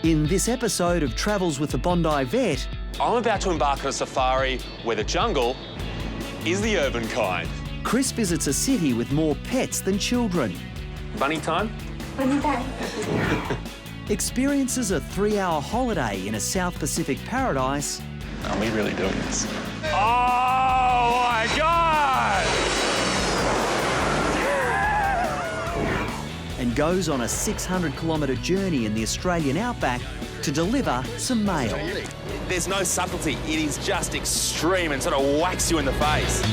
In this episode of Travels with the Bondi Vet... I'm about to embark on a safari where the jungle is the urban kind. Chris visits a city with more pets than children. Bunny time? Bunny time. Experiences a 3-hour holiday in a South Pacific paradise. Are we really doing this? Oh my God! And goes on a 600-kilometre journey in the Australian Outback to deliver some mail. There's no subtlety. It is just extreme and sort of whacks you in the face.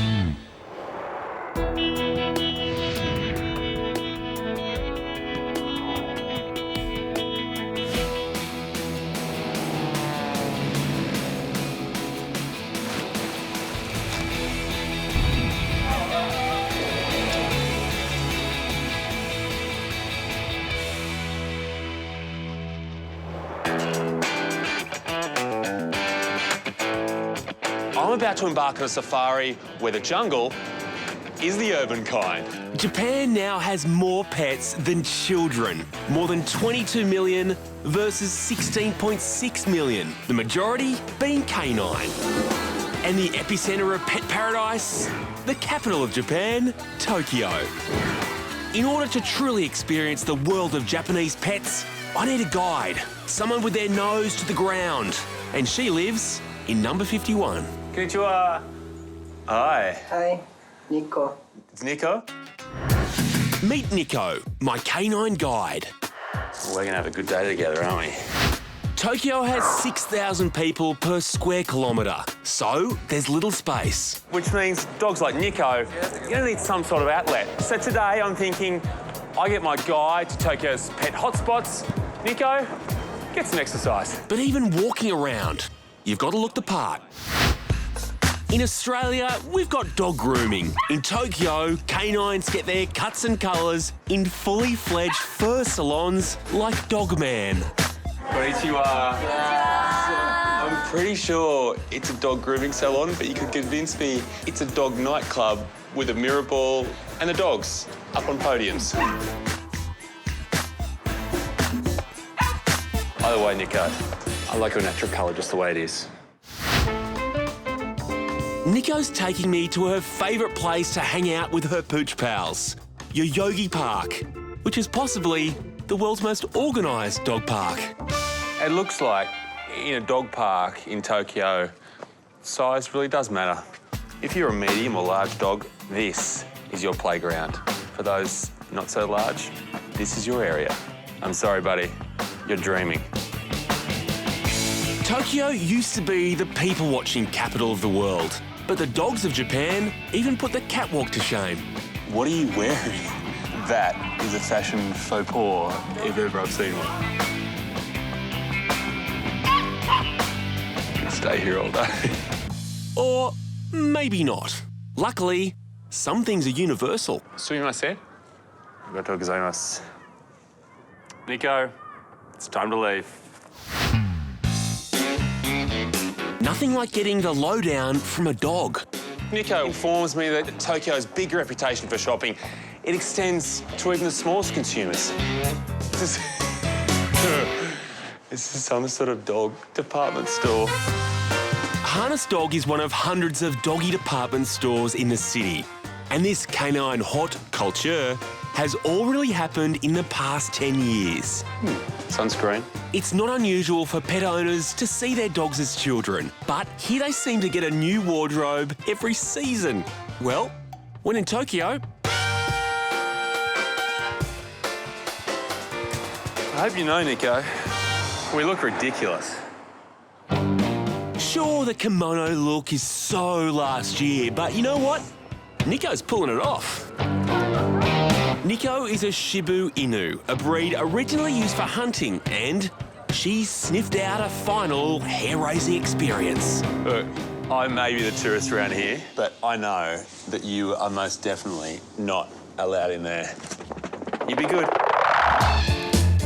I'm about to embark on a safari where the jungle is the urban kind. Japan now has more pets than children. More than 22 million versus 16.6 million. The majority being canine. And the epicenter of pet paradise? The capital of Japan, Tokyo. In order to truly experience the world of Japanese pets, I need a guide. Someone with their nose to the ground. And she lives in number 51. Konnichiwa. Hi. Hi, Nico. It's Nico. Meet Nico, my canine guide. We're going to have a good day together, aren't we? Tokyo has 6,000 people per square kilometre, so there's little space. Which means dogs like Nico, you're going to need some sort of outlet. So today I'm thinking I get my guide to Tokyo's pet hotspots. Nico, get some exercise. But even walking around, you've got to look the part. In Australia, we've got dog grooming. In Tokyo, canines get their cuts and colours in fully fledged fur salons like Dogman. Konnichiwa. I'm pretty sure it's a dog grooming salon, but you could convince me it's a dog nightclub with a mirror ball and the dogs up on podiums. Either way, Nico, I like your natural colour just the way it is. Nico's taking me to her favourite place to hang out with her pooch pals, Yoyogi Park, which is possibly the world's most organised dog park. It looks like in a dog park in Tokyo, size really does matter. If you're a medium or large dog, this is your playground. For those not so large, this is your area. I'm sorry, buddy, you're dreaming. Tokyo used to be the people-watching capital of the world, but the dogs of Japan even put the catwalk to shame. What are you wearing? That is a fashion faux pas, if ever I've seen one. I can stay here all day. Or maybe not. Luckily, some things are universal. Sumimasen. Arigatou gozaimasu. Nico, it's time to leave. Nothing like getting the lowdown from a dog. Nico informs me that Tokyo's big reputation for shopping, it extends to even the smallest consumers. This is some sort of dog department store. Harness Dog is one of hundreds of doggy department stores in the city. And this canine hot culture has all really happened in the past 10 years. Sunscreen. It's not unusual for pet owners to see their dogs as children, but here they seem to get a new wardrobe every season. Well, when in Tokyo... I hope you know, Nico, we look ridiculous. Sure, the kimono look is so last year, but you know what? Nico's pulling it off. Nico is a Shiba Inu, a breed originally used for hunting, and she's sniffed out a final hair-raising experience. Look, I may be the tourist around here, but I know that you are most definitely not allowed in there. You be good.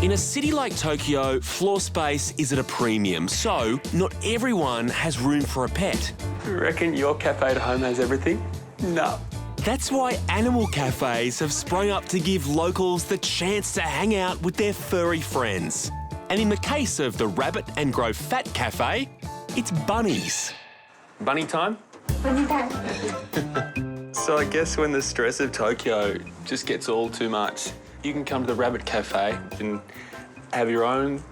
In a city like Tokyo, floor space is at a premium, so not everyone has room for a pet. You reckon your cafe at home has everything? No. That's why animal cafes have sprung up to give locals the chance to hang out with their furry friends. And in the case of the Rabbit and Grow Fat Cafe, it's bunnies. Bunny time? Bunny time. So I guess when the stress of Tokyo just gets all too much, you can come to the Rabbit Cafe and have your own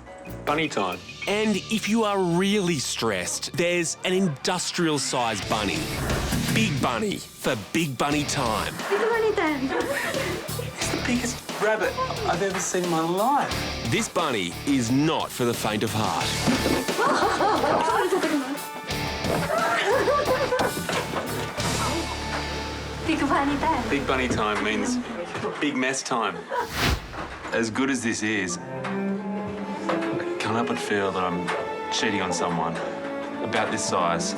bunny time. And if you are really stressed, there's an industrial-sized bunny. Big Bunny for Big Bunny time. Big bunny time. It's the biggest rabbit I've ever seen in my life. This bunny is not for the faint of heart. Big bunny time. Big bunny time means big mess time. As good as this is, I can't help but feel that I'm cheating on someone about this size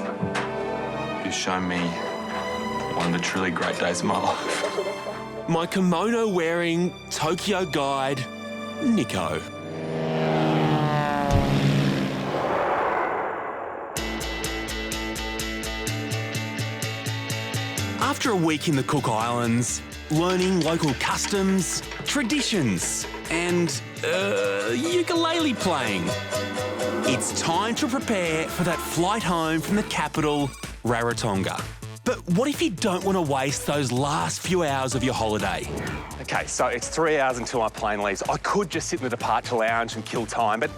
who's shown me one of the truly great days of my life. My kimono-wearing Tokyo guide, Nico. After a week in the Cook Islands, learning local customs, traditions, and ukulele playing, it's time to prepare for that flight home from the capital, Rarotonga. But what if you don't want to waste those last few hours of your holiday? Okay, so it's 3 hours until my plane leaves. I could just sit in the departure lounge and kill time, but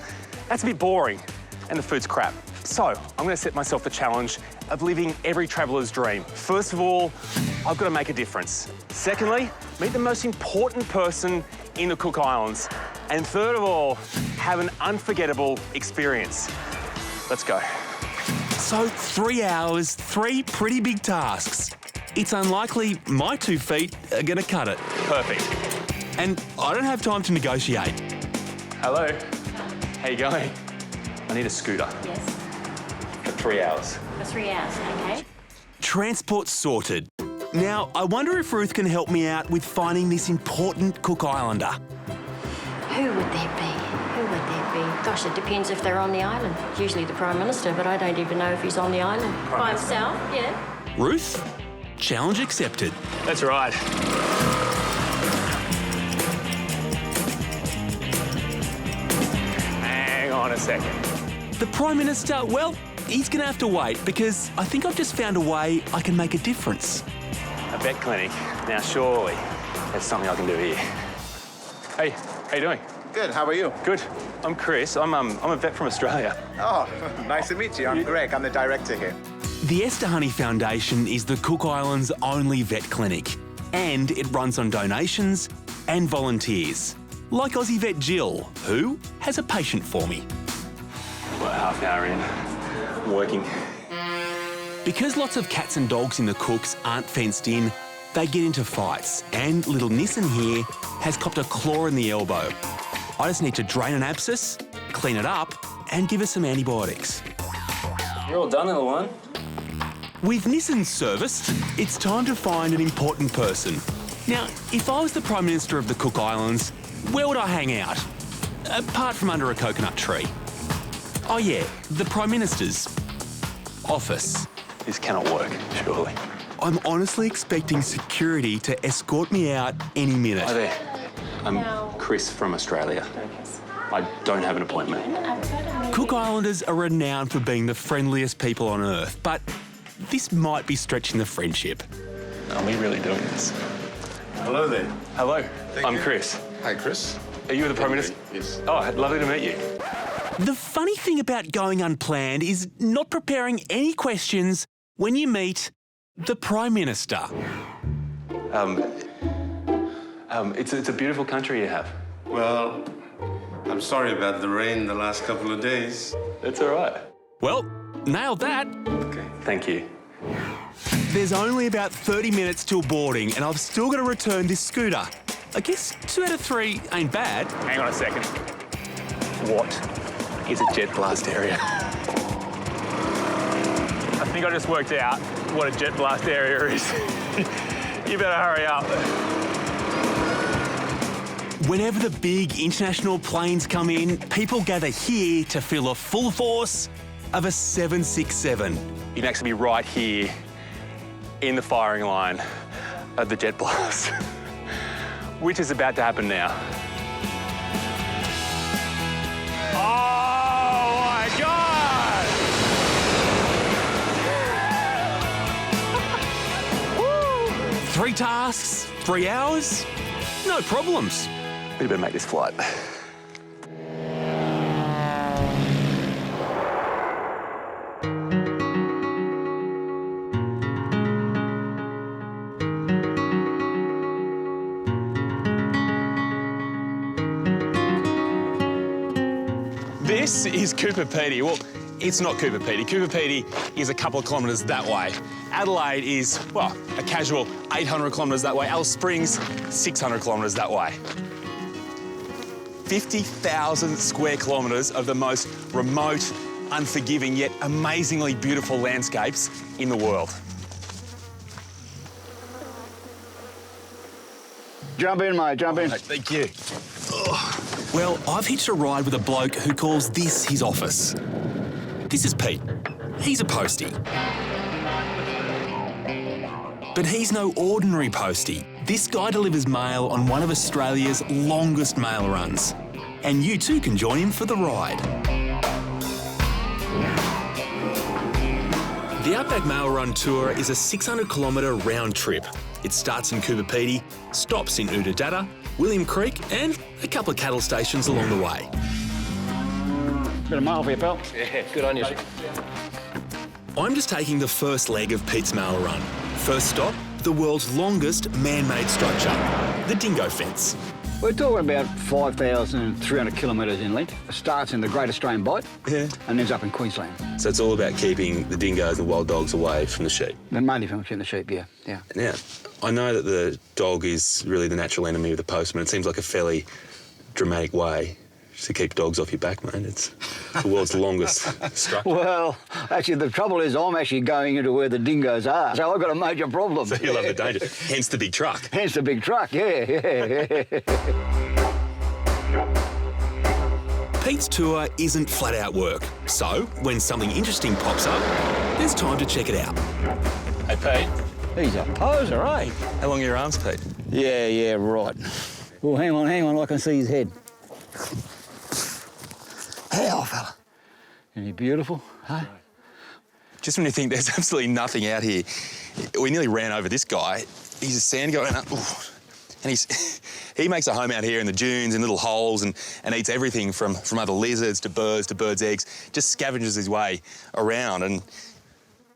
that's a bit boring, and the food's crap. So I'm going to set myself the challenge of living every traveller's dream. First of all, I've got to make a difference. Secondly, meet the most important person in the Cook Islands. And third of all, have an unforgettable experience. Let's go. So 3 hours, 3 pretty big tasks. It's unlikely my 2 feet are going to cut it. Perfect. And I don't have time to negotiate. Hello. How you going? I need a scooter Yes, for 3 hours. for 3 hours, okay. Transport sorted. Now, I wonder if Ruth can help me out with finding this important Cook Islander. Who would that be? Who would that be? Gosh, it depends if they're on the island. Usually the Prime Minister, but I don't even know if he's on the island. By himself, yeah. Ruth? Challenge accepted. That's right. Hang on a second. The Prime Minister, well, he's going to have to wait because I think I've just found a way I can make a difference. A vet clinic. Now, surely there's something I can do here. Hey, how you doing? Good, how are you? Good. I'm Chris. I'm a vet from Australia. Oh, nice to meet you. I'm Greg. I'm the director here. The Esther Honey Foundation is the Cook Islands' only vet clinic, and it runs on donations and volunteers, like Aussie vet Jill, who has a patient for me. About half an hour in, I'm working. Because lots of cats and dogs in the Cooks aren't fenced in, they get into fights, and little Nissan here has copped a claw in the elbow. I just need to drain an abscess, clean it up, and give her some antibiotics. You're all done, little one. With Nissan serviced, it's time to find an important person. Now, if I was the Prime Minister of the Cook Islands, where would I hang out? Apart from under a coconut tree. Oh yeah, the Prime Minister's office. This cannot work, surely. I'm honestly expecting security to escort me out any minute. Hi there. I'm Chris from Australia. I don't have an appointment. Cook Islanders are renowned for being the friendliest people on Earth, but this might be stretching the friendship. Are we really doing this? Hello there. Hello, I'm you. Chris. Hi, Chris. Are you the Prime Minister? Yes. Oh, lovely to meet you. The funny thing about going unplanned is not preparing any questions when you meet the Prime Minister. It's a beautiful country you have. Well, I'm sorry about the rain the last couple of days. It's all right. Well, nailed that. Okay. Thank you. There's only about 30 minutes till boarding and I've still got to return this scooter. I guess 2 out of 3 ain't bad. Hang on a second. What is a jet blast area? I think I just worked out what a jet blast area is. You better hurry up. Whenever the big international planes come in, people gather here to feel the full force of a 767. You can actually be right here in the firing line of the jet blast, which is about to happen now. 3 tasks, 3 hours, no problems. We better make this flight. This is Cooper Pedy. Well, it's not Cooper Pedy. Cooper Pedy is a couple of kilometres that way. Adelaide is, well, a casual 800 kilometres that way. Alice Springs, 600 kilometres that way. 50,000 square kilometres of the most remote, unforgiving, yet amazingly beautiful landscapes in the world. Jump in, mate, jump in. Thank you. Well, I've hitched a ride with a bloke who calls this his office. This is Pete. He's a postie. But he's no ordinary postie. This guy delivers mail on one of Australia's longest mail runs. And you too can join him for the ride. The Outback Mail Run Tour is a 600-kilometre round trip. It starts in Cooper Pedy, stops in Oodadatta, William Creek and a couple of cattle stations along the way. Bit of mail for you, pal. Yeah, good on you. I'm just taking the first leg of Pete's mail run. First stop, the world's longest man-made structure, the dingo fence. We're talking about 5,300 kilometres in length. It starts in the Great Australian Bight and ends up in Queensland. So it's all about keeping the dingoes and wild dogs away from the sheep. They're mainly from the sheep, yeah. Now, I know that the dog is really the natural enemy of the postman. It seems like a fairly dramatic way to keep dogs off your back, mate. It's the world's longest structure. Well, actually, the trouble is I'm actually going into where the dingoes are, so I've got a major problem. So you love the danger. Hence the big truck. Hence the big truck, yeah. Pete's tour isn't flat-out work, so when something interesting pops up, there's time to check it out. Hey, Pete. He's a poser, eh? How long are your arms, Pete? Yeah, right. Well, hang on, I can see his head. Hey, old fella. Isn't he beautiful, hey? Just when you think there's absolutely nothing out here, we nearly ran over this guy. He's a sand guy, and he makes a home out here in the dunes, in little holes, and eats everything from other lizards to birds' eggs, just scavenges his way around, and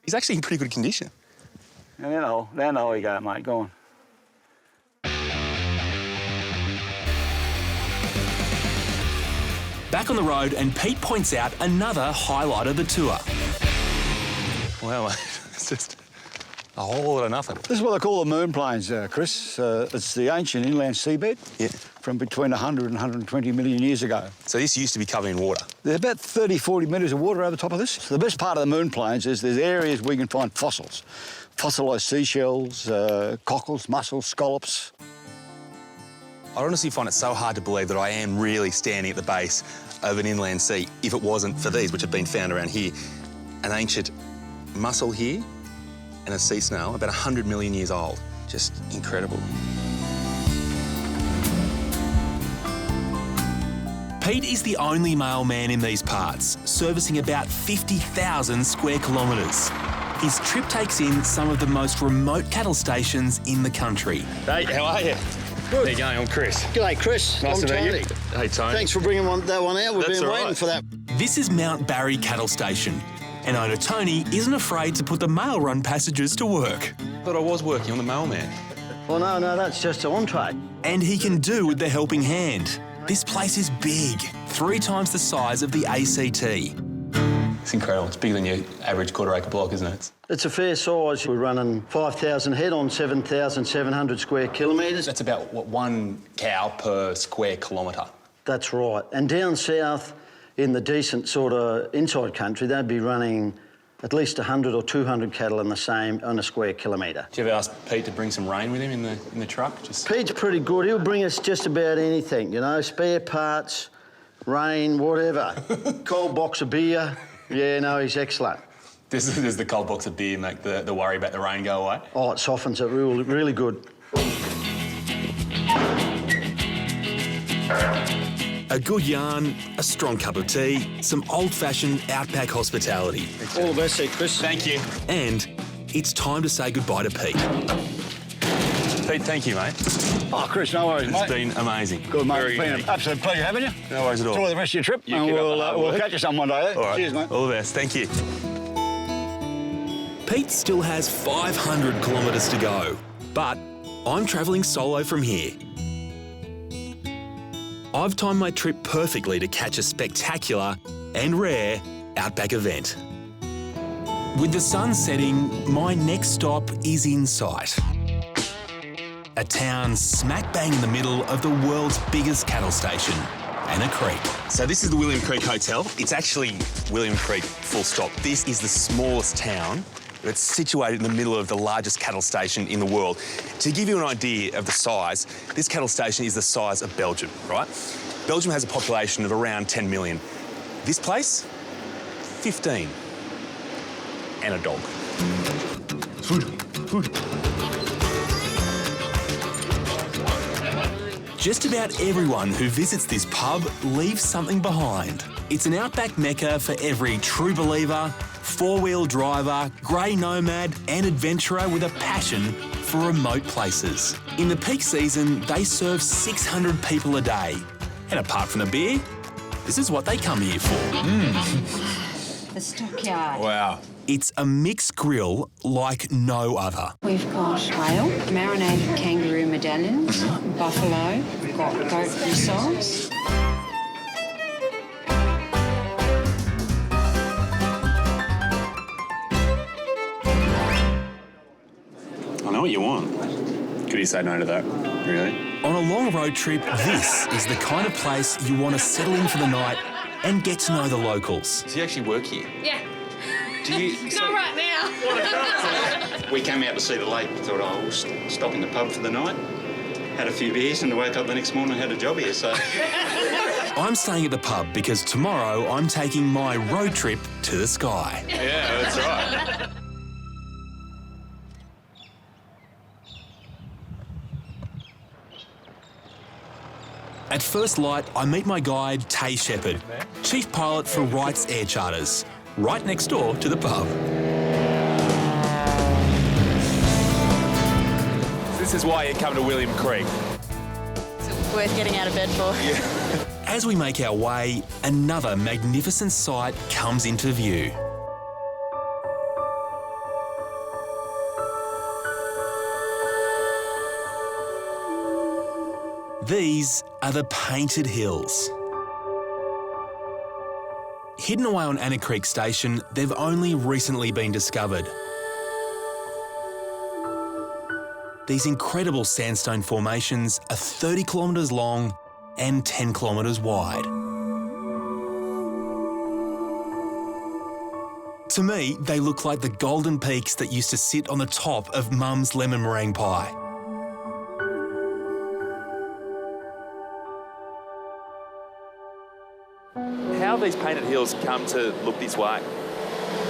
he's actually in pretty good condition. Down the hole you go, mate, go on. Back on the road, and Pete points out another highlight of the tour. Well, it's just a whole lot of nothing. This is what they call the moon plains, Chris. It's the ancient inland seabed from between 100 and 120 million years ago. So this used to be covered in water? There's about 30, 40 metres of water over the top of this. So the best part of the moon plains is there's areas where you can find fossils. Fossilised seashells, cockles, mussels, scallops. I honestly find it so hard to believe that I am really standing at the base of an inland sea if it wasn't for these, which have been found around here. An ancient mussel here and a sea snail, about 100 million years old. Just incredible. Pete is the only mailman in these parts, servicing about 50,000 square kilometres. His trip takes in some of the most remote cattle stations in the country. Hey, how are you? Good. How you going? I'm Chris. G'day, Chris. Nice I'm to meet Tony. you. Hey, Tony. Thanks for bringing that one out. We've That's been all waiting right. for that. This is Mount Barry Cattle Station, and owner Tony isn't afraid to put the mail run passengers to work. Thought I was working on the mailman. Well, no, that's just an entree. And he can do with the helping hand. This place is big, 3 times the size of the ACT. It's incredible. It's bigger than your average quarter-acre block, isn't it? It's a fair size. We're running 5,000 head on 7,700 square kilometres. That's about, what, 1 cow per square kilometre. That's right. And down south, in the decent sort of inside country, they'd be running at least 100 or 200 cattle on a square kilometre. Do you ever ask Pete to bring some rain with him in the truck? Pete's pretty good. He'll bring us just about anything, you know, spare parts, rain, whatever. Cold box of beer. Yeah, no, he's excellent. Does the cold box of beer make the worry about the rain go away? Oh, it softens it really good. A good yarn, a strong cup of tea, some old-fashioned outback hospitality. All the best, Chris. Thank you. And it's time to say goodbye to Pete. Pete, thank you, mate. Oh, Chris, no worries, mate. It's been amazing. Good, mate. Very It's been unique. an absolute pleasure having you. No worries at all. Enjoy the rest of your trip, You and keep up the hard we'll work. catch you some one day. Eh? All right. Cheers, mate. All the best. Thank you. Pete still has 500 kilometres to go, but I'm travelling solo from here. I've timed my trip perfectly to catch a spectacular and rare Outback event. With the sun setting, my next stop is in sight. A town smack bang in the middle of the world's biggest cattle station, Anna Creek. So this is the William Creek Hotel. It's actually William Creek, full stop. This is the smallest town. It's situated in the middle of the largest cattle station in the world. To give you an idea of the size, this cattle station is the size of Belgium, right? Belgium has a population of around 10 million. This place, 15. And a dog. Food. Just about everyone who visits this pub leaves something behind. It's an Outback mecca for every true believer, four-wheel driver, grey nomad and adventurer with a passion for remote places. In the peak season, they serve 600 people a day. And apart from the beer, this is what they come here for. The stockyard. Wow. It's a mixed grill like no other. We've got whale, marinated kangaroo medallions, buffalo, we've got goat rissoles. I know what you want. Could you say no to that? Really? On a long road trip, this is the kind of place you want to settle in for the night and get to know the locals. Do you actually work here? Yeah. Do you? Not right now. We came out to see the lake. Thought, oh, we'll stop in the pub for the night. Had a few beers and woke up the next morning and had a job here, so... I'm staying at the pub because tomorrow I'm taking my road trip to the sky. Yeah, that's right. At first light, I meet my guide, Tay Shepherd, chief pilot for Wright's Air Charters, right next door to the pub. This is why you come to William Creek. It's worth getting out of bed for. As we make our way, another magnificent sight comes into view. These are the Painted Hills. Hidden away on Anna Creek Station, they've only recently been discovered. These incredible sandstone formations are 30 kilometres long and 10 kilometres wide. To me, they look like the golden peaks that used to sit on the top of Mum's lemon meringue pie. How have these Painted Hills come to look this way?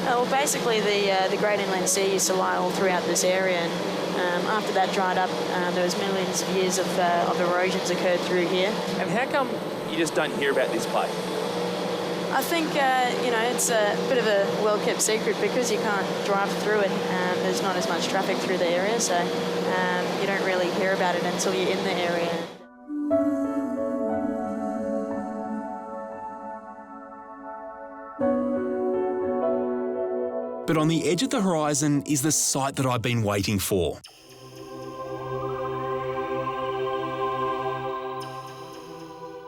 Well, basically the Great Inland Sea used to lie all throughout this area, and after that dried up, there was millions of years of erosions occurred through here. And how come you just don't hear about this place? I think, it's a bit of a well-kept secret because you can't drive through it. There's not as much traffic through the area, so you don't really hear about it until you're in the area. But on the edge of the horizon is the sight that I've been waiting for.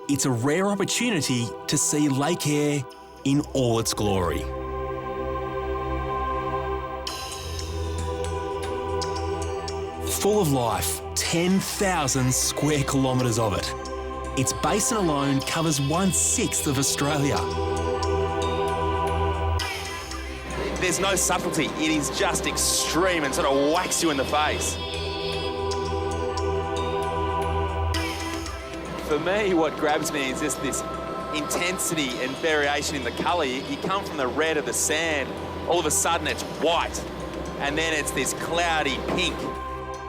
It's a rare opportunity to see Lake Eyre in all its glory. Full of life, 10,000 square kilometres of it. Its basin alone covers 1/6 of Australia. There's no subtlety. It is just extreme and sort of whacks you in the face. For me, what grabs me is just this intensity and variation in the colour. You come from the red of the sand, all of a sudden it's white, and then it's this cloudy pink.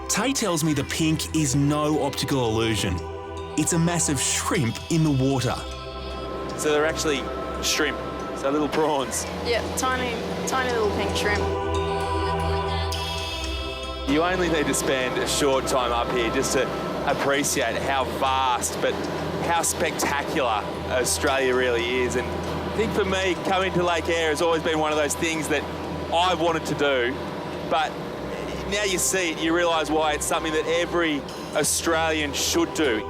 Tay tells me the pink is no optical illusion. It's a massive shrimp in the water. So they're actually shrimp, so little prawns. Yeah, tiny little pink shrimp. You only need to spend a short time up here just to appreciate how vast but how spectacular Australia really is. And I think for me, coming to Lake Eyre has always been one of those things that I've wanted to do, but now you see it, you realise why it's something that every Australian should do.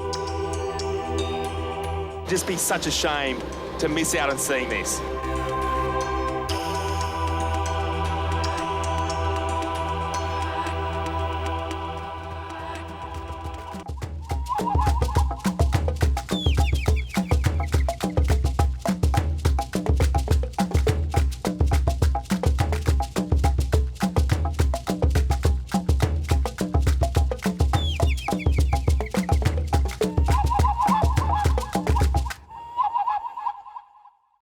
It'd just be such a shame to miss out on seeing this.